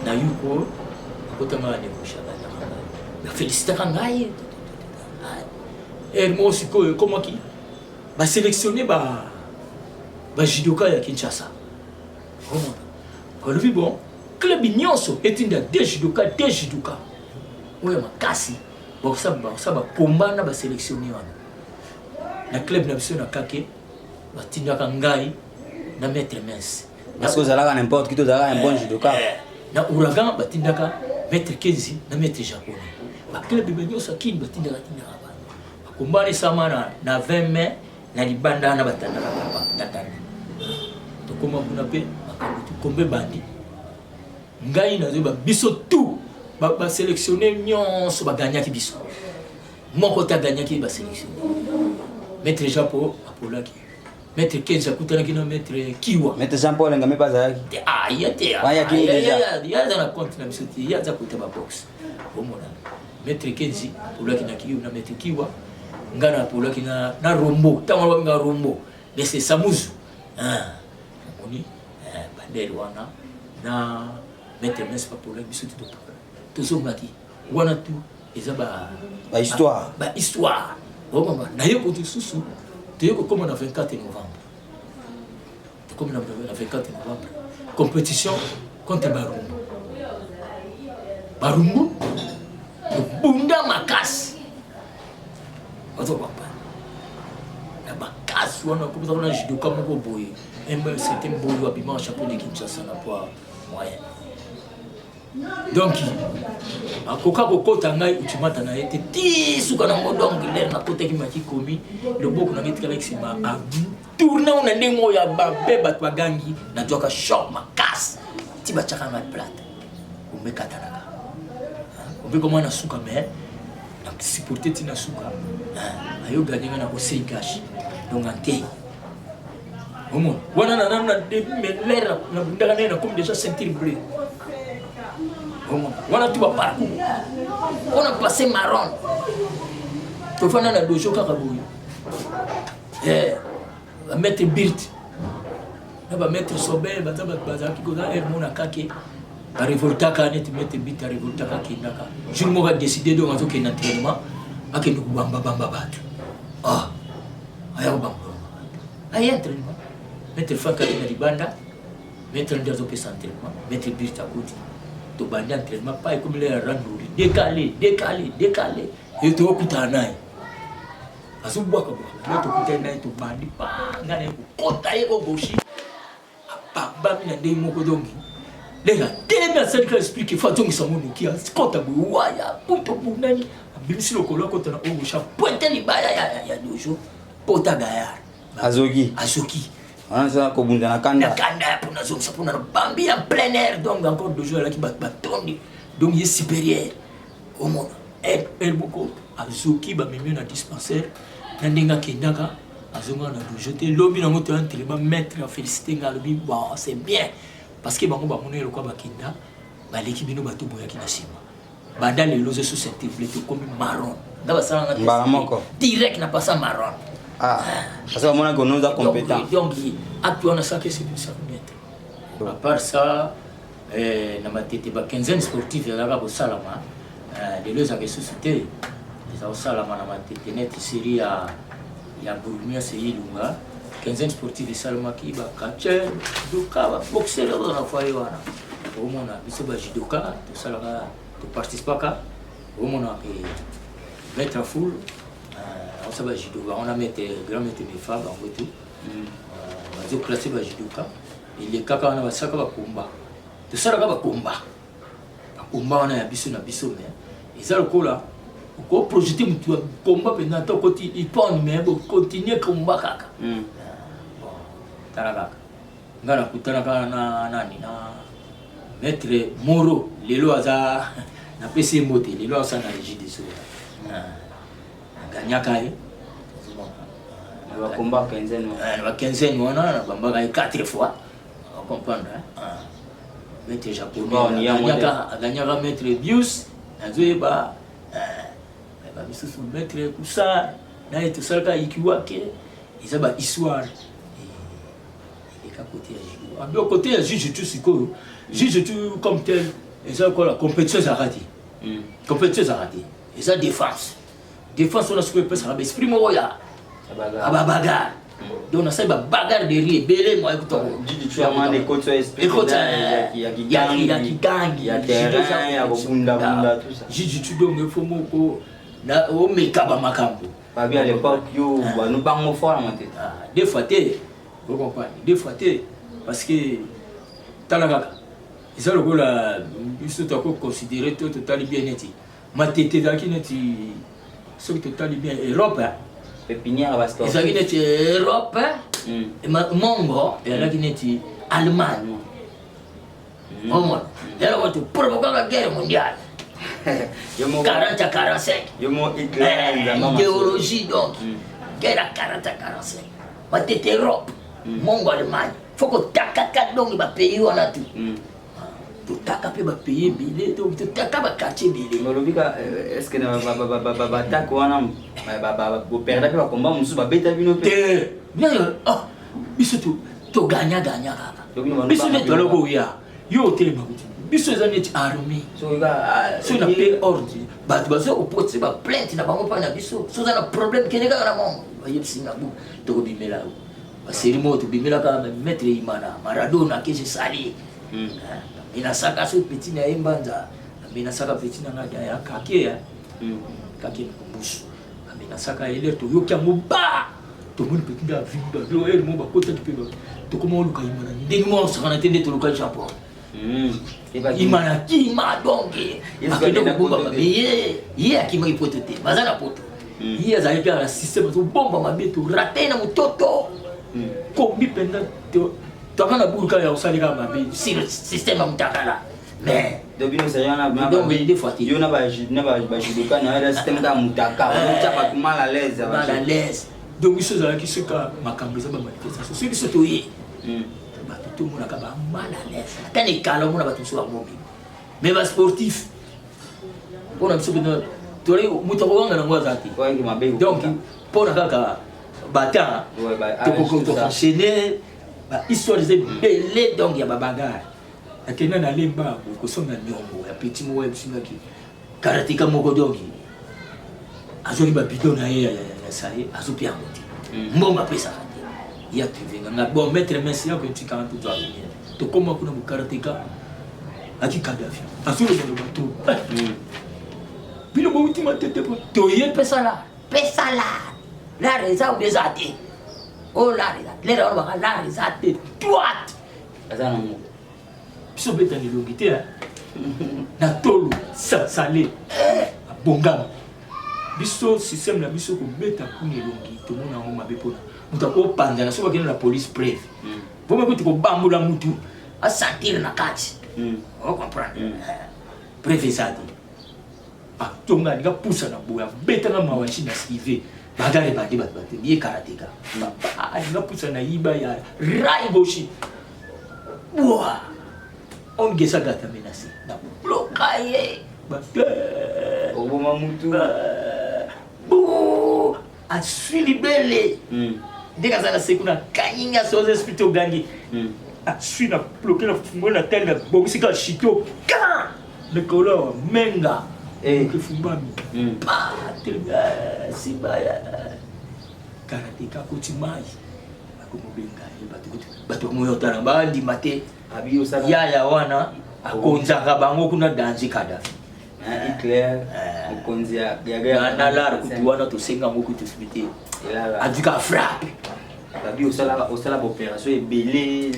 Speaker 2: na yuko kutama ne kushaka na féliciter ngai moi aussi comment qui va sélectionner ba judoka ya Kinshasa comment le bon club nyonso etinda deux judoka oya makasi ba ba pombana ba sélectionner wana na club na biso na kake batinda ngai na maître mince
Speaker 6: parce que zalaka n'importe qui to zalaka un bon judoka
Speaker 2: na uragan batindaka maître Kenzi na maître japonais ba club nyonso kini batindaka kumbani sama na 20 mai na libanda na batanda papa tatani to koma kuna pe makambo kombe bandi ngai na zo ba biso tout ba sélectionner nyonso ba gagner ki biso moko ta gagner ki ba sélectionner maître Japo apolaki maître Kenza kutana kina maître Kiwa
Speaker 6: maître Jean Paul ngame pas zaki
Speaker 2: ya na compte na biso ti ya za kutaba box bomona maître Kenzi apolaki na Kiwa na maître Kiwa ngana polaki na rombo tango nga rombo laisser samuzu moni bandel wana na mettre mes pas polaki biso to zongaki wana tu eza ba histoire bon na yoko tu susu te yoko comme na 24 novembre comme na 24 novembre compétition contre Barumbu bunda makas Ozo papa. Na bakas wana ko na judoka moko boye. C'était boye wa bima chapeau de Kinshasa na poa moyen. Donc akoka kokota ngai utimata na ete tisuka na modongi le na kota ki maki komi le boko na ngetika lexima a tourner on ndingo ya babe bat bagangi na joka shop makas. Tiba chaka na plate. Umekata naka. Umbe koma na suka me supporter tina suka ayo gagner na aussi cash donc antey homo wana na de melera na bundaka na comme déjà sentir bleu homo wana tu ba parcours on a passé marron to fana na dojo kaka boyo ba mettre birt na ba mettre sobe ba bazaki ko na mona kake ba révolta ka net mettre bit révolta ka kindaka jour mo ga décider donc azo ke na entraînement akendo kubamba batu aya kubamba aya entraînement mettre faka na libanda mettre ndazo pe entraînement mettre bit akoti to banda entraînement pas comme les randori décaler et to kutana azu bwaka to kutana to bandi pa ngane ko kota e ko boshi apa mina ndei moko dongi lega tena sadika explique fatongi samoni kia kota buwaya puto bunani bimisi lokolo kota na ogosha pointe libaya ya dojo pota gayar
Speaker 6: azoki wana ko bunda na kanda
Speaker 2: pona zo sapona bambi en plein air donc encore dojo là qui batondi donc il est supérieur au monde el boko azoki ba mimi na dispensaire na ndinga kendaka azonga na dojo te lobi na moto entre ba maître féliciter ngalobi bon c'est bien parce que bango ba monelo kwa bakinda ba l'équipe bino bato boya kina sima banda le loze sous cette flèche comme marron ndaba sala
Speaker 6: moko
Speaker 2: direct na passa marron
Speaker 6: parce que mona ko nous a compétent
Speaker 2: donc actuellement ça que c'est ça mettre à part ça na matete ba quinzaine sportive ya la salama de loze avec société les salama na matete net série ya Bourumia c'est Ilunga quinzaine sportive salama ki ba catcher duka ba boxer na foi wana au mona biso ba judoka to salaka to participer ka au mona mettre full On s'est judo, on a mis grand maître mes femmes en tout. On a classé le judoka. Il est caca on a ça comme combat. De ça là combat. Combat on a biso na biso mais. Et ça le coup là. Ko projeter mutu combat pendant to côté il pas mais continuer combat kaka. Taraka. Ngana kutana kana nani na maître Moro lelo aza na PC moté lelo asa na régie des eaux. Ganyaka e.
Speaker 6: On va combat 15 mois.
Speaker 2: On va 15 mois na bamba 4 fois. On comprend maître japonais. Ganyaka maître Bius azoeba ba bisusu maître kusa na eto salka ikiwake izaba histoire. Côté à bien côté à juge tout siko juge tout comme tel et ça quoi la compétition arrêtée compétition arrêtée et ça défense on a ce que peut ça esprit moya bagarre donc on a ça bagarre derrière belé moi écoute
Speaker 6: tu as mandé côté esprit il y a terrain il y a bunda tout ça
Speaker 2: juge tout donc il faut moko na o mekaba makambo
Speaker 6: pas bien à l'époque yo nous bango fort en tête
Speaker 2: des fois vous comprenez des fois parce que talaka ça le la il se doit considérer tout total bien net ma tête dans qui net ce total bien Europe
Speaker 6: pépinière parce que
Speaker 2: ça qui net Europe et membre et là qui net Allemagne au moins et là on te provoquer la guerre mondiale 40 à 45 idéologie donc guerre à 40 à 45 ma tête Europe Mongo Allemagne, faut que tu donc va payer on a tout. Tu t'as payer billet donc tu t'as quartier billet.
Speaker 6: Est-ce que va attaque on a perdre pas combat musu ba beta bino pe.
Speaker 2: Bien ah biso tu gagna biso ne to logo ya yo telema kuti biso ezaneti armée so na paix ordre ba bazo opposer ba plainte na bango pa na biso so za na problème keneka na mongo ba yebsinga bu to ko bimela Serimo tu bimela ka maître Imana Maradona ke sali ina saka so petit na imbanza ina saka petit na ngada ya kake ya kake kumbusu ina saka ile to yokia muba to mun petit da vimba do el mo ba kota tu peba to komo luka Imana ndenge mo saka na tende to luka Japon Imana kima donge akedo bomba ye akima ipotote bazana poto ye azali ka système to bomba mabeto raté na mutoto Kombi pendant tu as un bourg à Osalika, si le système est là. Mais,
Speaker 6: depuis nous, il y a des fois, il y a un système qui est mal à l'aise.
Speaker 2: Mal à l'aise. Donc, il y a qui se cas, ma caméra, ma manifestation. Celui qui se touille, tout le monde a mal à l'aise. Tant les calmes, on a tout sur mobile. Mais les sportifs, on a besoin de. Tu as eu donc, pour la bata to enchaîner histoire de belé donc ya bagarre akena na lemba ko songa nyombo ya petit mo web sinaki karatika moko donc azoli ba bidon na ya sai azopia moti mbomba pesa kati ya tuvenga na bon maître merci ya ko tika tout ça to koma kuna mu karatika aki Kadhafi azoli ba bato bilo mo ultima tete to ye pesa la la raison des athées. Oh la raison, les gens vont la raison droite.
Speaker 6: Ça non.
Speaker 2: Biso betani longité na tolo salé bongam. Biso système na biso ko beta kuni longi to mona ngoma bepona. Muta ko panda na so bakena la police brave. Voma ko tiko bambula mutu a sentir na kati. On comprend. Brave ça dit. Ah tonga diga poussa na boya beta na mawashi na skive. Bagare badi badi biye karateka na pusa na iba ya raiboshi wa on gesa gata menasi na blokaye
Speaker 6: oboma mutu
Speaker 2: bo asili bele deka sana sekuna kanyinga so esprit ogangi asili na bloquer na fungo na telle boxika shito ka le color menga que fumbami sibaya karateka kotimai akomobenga bato moyo tana bandi mate
Speaker 6: abiyo sana
Speaker 2: ya wana akonzaka bango kuna danzi Kadhafi
Speaker 6: clair mokonzi ya guerre
Speaker 2: na lara kutu wana to senga moko to fibité a du ka frappe
Speaker 6: babi osala opération ebele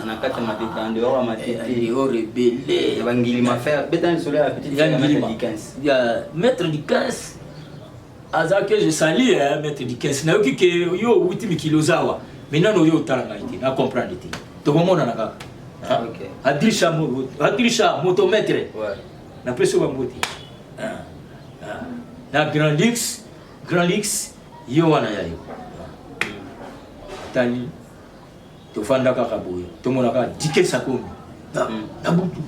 Speaker 6: na kati ya matete en dehors ya matete
Speaker 2: ebele
Speaker 6: ya bangilima faire betani solo ya petite
Speaker 2: ya maître du 15 aza que je salue maître du 15 nayoki ke yo wuti mikilo zawa maintenant no yo talanga ite na comprendre ite to komona na kaka adrisha motomètre na preso ba moti na Grand Lix yo wana yayo tani to fanda kaka boyo to mona ka dike sakomi na butu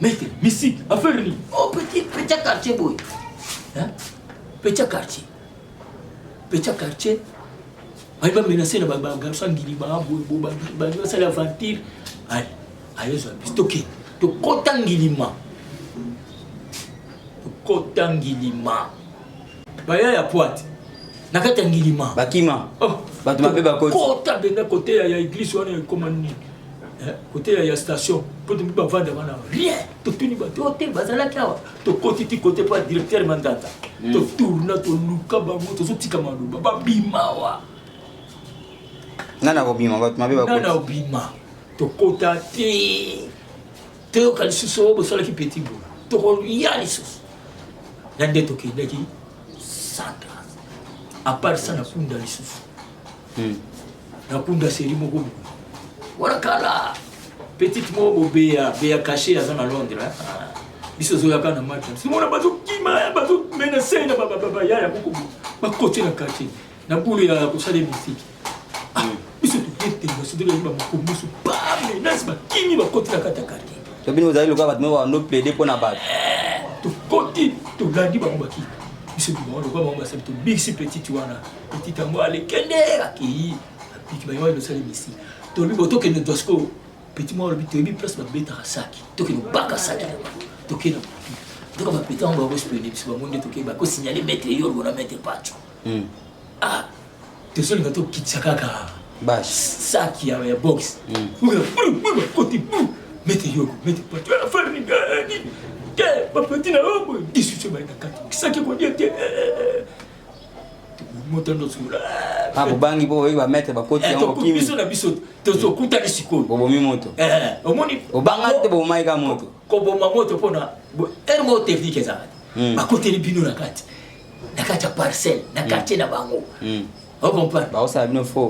Speaker 2: maître musique affaire ni oh petit quartier boy petit quartier ay ba menacé na ba garçon ngili ba boy ba ça la aventure ay ayo stocké to kotangilima baya ya poite nakati ngilima
Speaker 6: bakima bato mabe bakoti
Speaker 2: kota benga côté ya église wana komani côté ya station pour te ba vendre wana rien to tuni ba to te bazala kawa to côté ti côté pas directeur mandata to tourna to luka ba moto so tika maluba ba bimawa
Speaker 6: nana obima bato mabe bakoti
Speaker 2: nana obima to kota te to kalisuso bo sala ki petit bout to ko yalisus nande to ki daki santa à part ça na kunda lisusu na kunda seri moko wala kala petite moko beya caché à dans Londres biso zo yaka na market si mona bazo kima bazo menacer na baba ya boko ba côté na quartier na bulu ya ko sale musique biso to tete baso de ba ko musu ba menace ba kimi ba côté na quartier
Speaker 6: to bino zali lokwa bato mo no plaider pour na bato
Speaker 2: to côté to gadi ba mbaki biso bi ba lokwa ba sabe to big si petite wana petite mo ale kendera ki apiki ba yo sale musique to bi boto ke ne dosko petit mo bi to bi presque ba beta saki to ke no baka saki to ke no to ka ba petit on ba respecter biso ba monde to ke ba ko signaler mettre yo na mettre pacho to so nga to kitaka ka
Speaker 6: bash
Speaker 2: saki ya box côté mettre yo mettre pacho la faire ni gani ke ba petit na obo discussion ba kati saki ko dia te motondo sura
Speaker 6: bobangi bo ba mettre ba koti yango kimi
Speaker 2: biso na biso to so kuta kisiko
Speaker 6: bobomi moto
Speaker 2: omoni
Speaker 6: obanga te bo mai ka moto
Speaker 2: ko bo moto pona mo technique za ba kote ni bino na kati ya parcelle na quartier na bango on comprend
Speaker 6: ba osa bino fo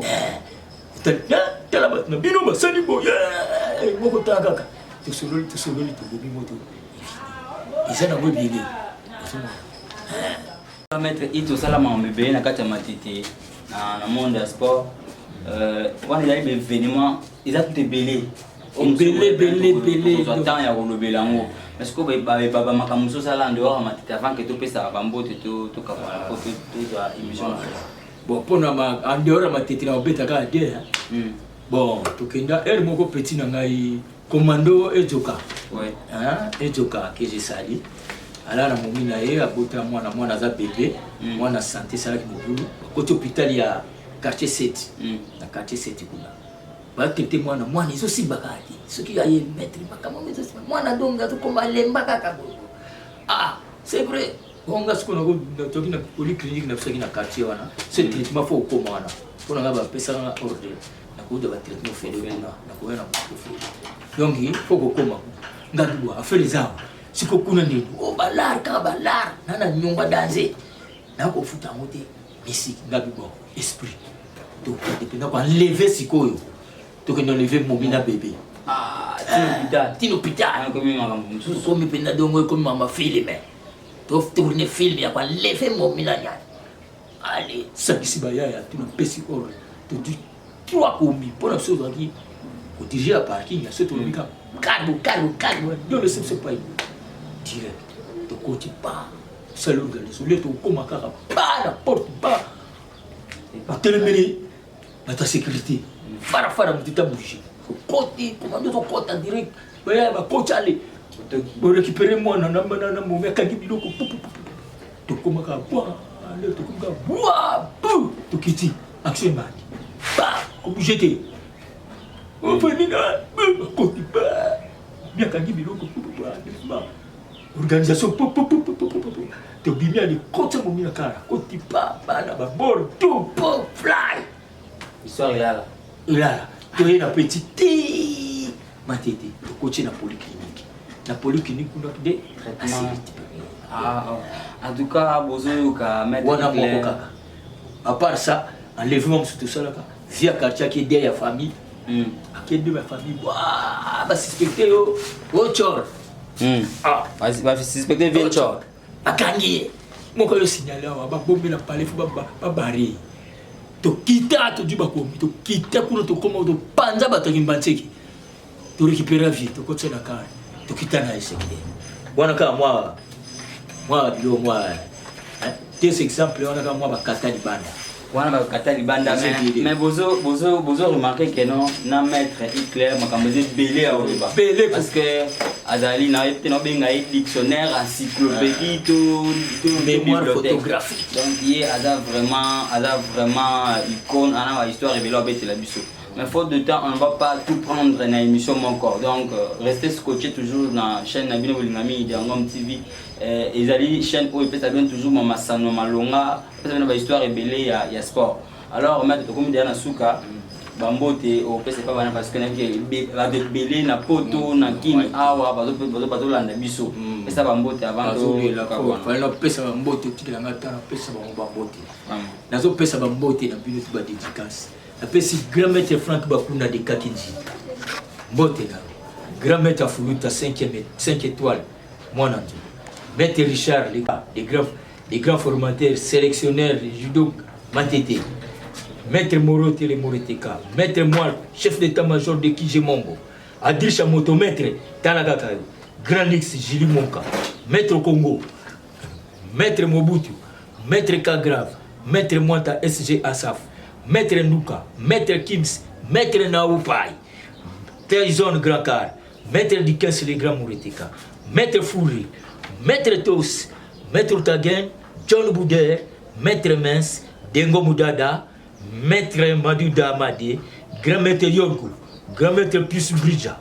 Speaker 2: tala ba na bino ba sani bo mo ko ta kaka to solo to bobomi moto izana bo bile
Speaker 6: mettre ito salama mbebe na kati ya matete na monde ya sport wana ya événement ils a tout belé temps ya kolobela ngo parce que ba makamuso sala ndo wa matete avant que to pesa ba mbote to kapana ko to za émission
Speaker 2: bon pona ma en dehors ya matete na obeta ka de bon to kenda moko petit na ngai commando ejoka ejoka que j'ai sali ala na momina ye abota mwana za bébé mwana santé sala ki mobulu côté hôpital ya quartier 7 na quartier 7 kuna ba tete mwana izo sibakati soki ya ye maître makamo mezo mwana donga to komba lemba kaka c'est vrai onga sikona ko toki na polyclinique na fsaki na quartier wana ce traitement faut koma wana pona ngaba pesa na ordre na ko de ba traitement fédéral na ko na ko donc il faut koma ngadu affaire zao siko kuna nini balar nana nyumba danser na ko futa mote musique ngabi bon esprit to dependa kwa lever sikoyo to ke no lever momina bébé tino pita
Speaker 6: ko mi makambo msusu
Speaker 2: ko mi penda dongo ko mama filme to tourner film ya kwa lever momina nyani allez sakisi ba ya tino pesi oro to di 3 komi pour la chose qui au dirige à parking ya seto bika calme yo le c'est pas direct to côté pas seul organisé le to koma kaka pas la porte pas telemeli na ta sécurité fara mutita bouger côté commando to côté direct ba coach aller to récupérer moi na mo meka biloko to koma ka bois le to koma bois to kiti action man pas ko bouger on venir côté pas bien ka biloko organisation to bimia ni kota momina kala koti pa bana ba bor tout po fly
Speaker 6: Histoire est là.
Speaker 2: là to na petit matete to coach na polyclinique kuna de
Speaker 6: Traitement. En tout cas, besoin de mettre
Speaker 2: wana
Speaker 6: clair.
Speaker 2: moko kaka à part ça enlèvement tout ça là via quartier qui derrière famille akende ba famille wa ba suspecté yo chor
Speaker 6: Va suspecter Vinchor.
Speaker 2: akangi moko yo signaler ba bombe na palais fo ba barrer to kita to juba ko to kita kuno to koma to panza ba to kimbanseki to récupérer vie to kotse na kare to kita na eseki wana ka moi bilo moi des exemples wana ka moi ba kata di banda
Speaker 6: Wana ba kata libanda mais bozo remarquer que non na maître Hitler makamboze belé à Oba.
Speaker 2: Belé
Speaker 6: Parce que azali na yete no benga dictionnaire encyclopédie tout
Speaker 2: mémoire
Speaker 6: bibliothèque
Speaker 2: photographique.
Speaker 6: Donc il a vraiment icône ana histoire révélée au bête la biso. Mais faute de temps, on ne va pas tout prendre dans l'émission Mon Corps. Donc, restez scotché toujours dans la chaîne Nabino Bolingami, Iderangom TV. Ils allaient chaîne où ils peuvent toujours Mamasano Malonga, ils peuvent histoire révélée, il y a sport. Alors, maître, comme Diana Souka, Bambote, au PC pas parce que la belé, na poto, na kini, awa, bazo landa biso. Et ça Bambote avant
Speaker 2: de la quoi. Fallait pesa Bambote, tu l'as ngata na pesa Bambote. Nazo pesa Bambote na bino tu ba dédicace. Après si grand maître Franck Bakuna de Kakinji. Mbote là. Grand maître Fuluta 5 étoiles. Moi non. Maître Richard les grands formateurs, sélectionneurs, judo Matete. Maître Morote le Moreteka. Maître Moal, chef d'état-major de Kijemombo. Adrisha Motomètre Tanagaka. Grand Lix Jili Monka. Maître Congo. Maître Mobutu. Maître Kagrave. Maître Mwanta SG Asaf. Maître Nuka, Maître Kims, Maître Naoupai, Taizon Grand Car, Maître Dikens le Grand Moureteka, Maître Fouri, Maître Tos, Maître Tagen, John Bouder, Maître Mens, Dengo Moudada, Maître Madouda Amade, Grand Maître Yorgo, Grand Maître Pius Bridja,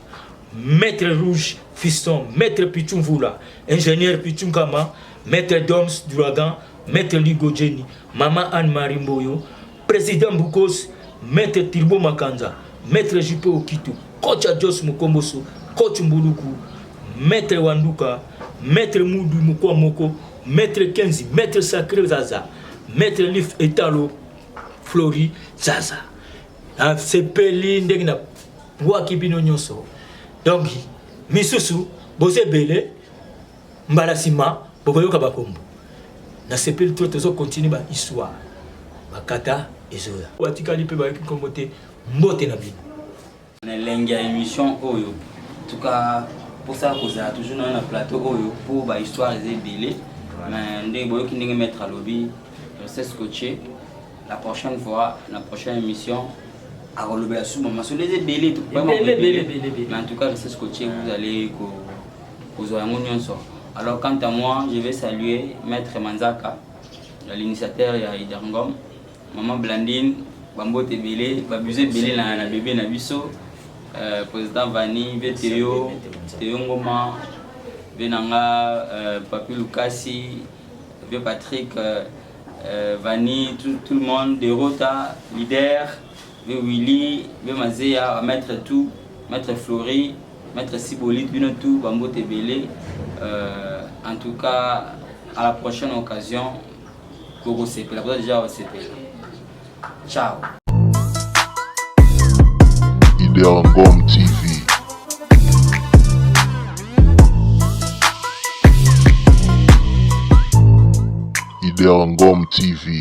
Speaker 2: Maître Rouge, Fiston, Maître Pichumvula, Ingénieur Pichunkama, Maître Doms Duragan, Maître Ligo Jenny, Maman Anne-Marie Mboyo, Président Boukos, Maître Tirbo Makanza, Maître Jipo Okito, Coach Adjos Mukomboso, Coach Mbuluku, Maître Wanduka, Maître Moudou Mukwamoko, Maître Kenzi, Maître Sacré Zaza, Maître Lif Etalo, Flori Zaza. C'est Peli Ndegna, Wakibino Nyoso. Donc, Misusu, Bose Bele, Mbalasima, Bogoyoka Bakombo. Na sepeli tout continue ba histoire. Bakata ezoya watikali pe ba komote mbote na bino
Speaker 6: na lengi ya émission oyo en tout cas pour ça cause toujours dans un plateau oyo pour ba histoire des belé mais ndenge boyo kindenge mettre à lobby restez scotché la prochaine fois la prochaine émission à relever sous moment sur les belé tout pas mais en tout cas restez scotché vous allez aux oyangonionso. Alors quant à moi je vais saluer maître Manzaka l'initiateur ya Iderangom. Maman Blandine, Bambote Belé, Babusé Belé na bébé na biso, président Vani, Théo Ngoma, Venanga, Papi Lukasi, Patrick, Vani, tout le monde, Derota, leader, Willy, Mazéa, Maître Tout, Maître Flori, Maître Sibolite, Binotou, Bambote Belé. En tout cas, à la prochaine occasion, Koro CP, la prochaine déjà au CP. Ciao.
Speaker 5: Iderangom TV. Iderangom TV.